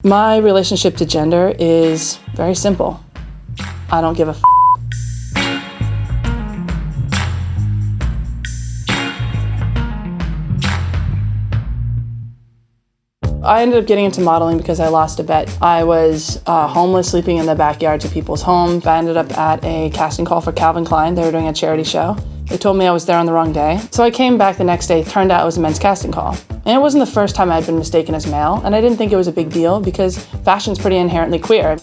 My relationship to gender is very simple. I don't give a f***. I ended up getting into modeling because I lost a bet. I was homeless, sleeping in the backyards of people's homes. I ended up at a casting call for Calvin Klein. They were doing a charity show. They told me I was there on the wrong day. So I came back the next day. Turned out it was a men's casting call. And it wasn't the first time I'd been mistaken as male, and I didn't think it was a big deal because fashion's pretty inherently queer.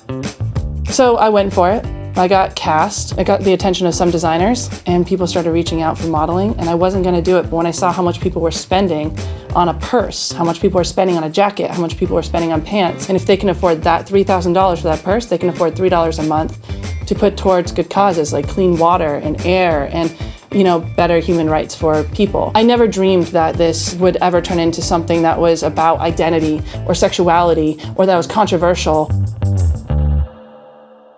So I went for it. I got cast. I got the attention of some designers, and people started reaching out for modeling, and I wasn't gonna do it. But when I saw how much people were spending on a purse, how much people were spending on a jacket, how much people were spending on pants, and if they can afford that $3,000 for that purse, they can afford $3 a month to put towards good causes like clean water and air and better human rights for people. I never dreamed that this would ever turn into something that was about identity or sexuality or that was controversial.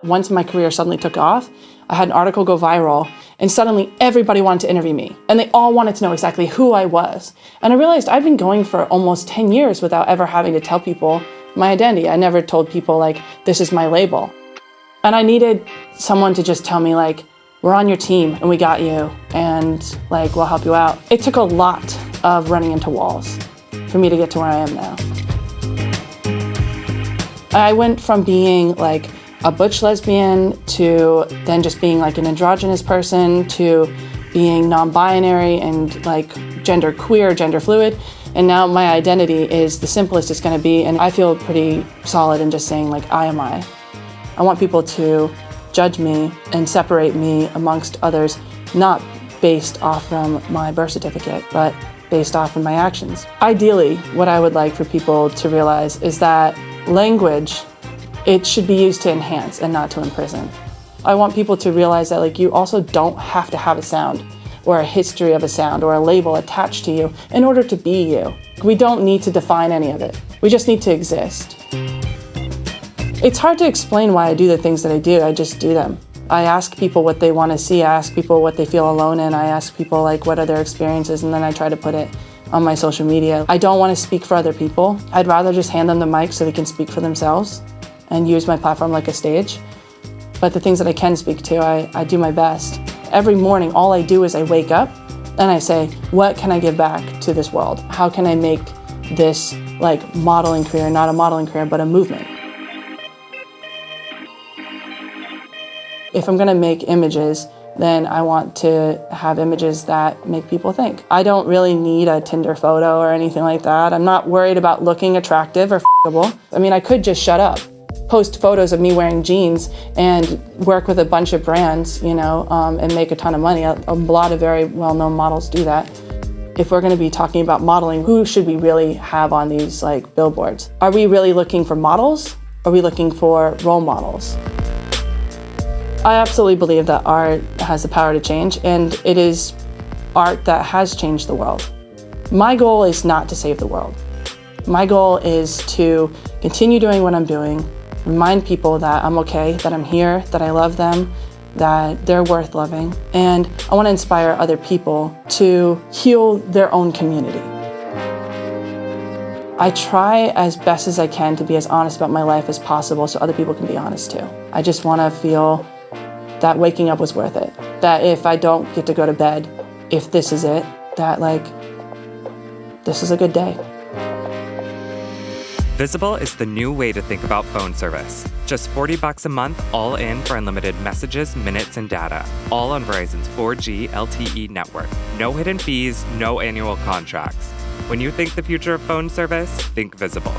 Once my career suddenly took off, I had an article go viral, and suddenly everybody wanted to interview me, and they all wanted to know exactly who I was. And I realized I'd been going for almost 10 years without ever having to tell people my identity. I never told people, this is my label. And I needed someone to just tell me, we're on your team, and we got you, and, we'll help you out. It took a lot of running into walls for me to get to where I am now. I went from being, a butch lesbian to then just being an androgynous person to being non-binary and gender queer, gender fluid. And now my identity is the simplest it's gonna be, and I feel pretty solid in just saying I am I. I want people to judge me and separate me amongst others, not based off from my birth certificate, but based off of my actions. Ideally, what I would like for people to realize is that language, it should be used to enhance and not to imprison. I want people to realize that you also don't have to have a sound or a history of a sound or a label attached to you in order to be you. We don't need to define any of it. We just need to exist. It's hard to explain why I do the things that I do. I just do them. I ask people what they want to see. I ask people what they feel alone in. I ask people what are their experiences, and then I try to put it on my social media. I don't want to speak for other people. I'd rather just hand them the mic so they can speak for themselves and use my platform like a stage. But the things that I can speak to, I do my best. Every morning, all I do is I wake up and I say, what can I give back to this world? How can I make this modeling career, not a modeling career, but a movement? If I'm gonna make images, then I want to have images that make people think. I don't really need a Tinder photo or anything like that. I'm not worried about looking attractive or f***able. I mean, I could just shut up, post photos of me wearing jeans and work with a bunch of brands, and make a ton of money. A lot of very well-known models do that. If we're gonna be talking about modeling, who should we really have on these billboards? Are we really looking for models? Are we looking for role models? I absolutely believe that art has the power to change, and it is art that has changed the world. My goal is not to save the world. My goal is to continue doing what I'm doing, remind people that I'm okay, that I'm here, that I love them, that they're worth loving, and I want to inspire other people to heal their own community. I try as best as I can to be as honest about my life as possible so other people can be honest too. I just want to feel that waking up was worth it. That if I don't get to go to bed, if this is it, that this is a good day. Visible is the new way to think about phone service. Just $40 a month, all in for unlimited messages, minutes, and data. All on Verizon's 4G LTE network. No hidden fees, no annual contracts. When you think the future of phone service, think Visible.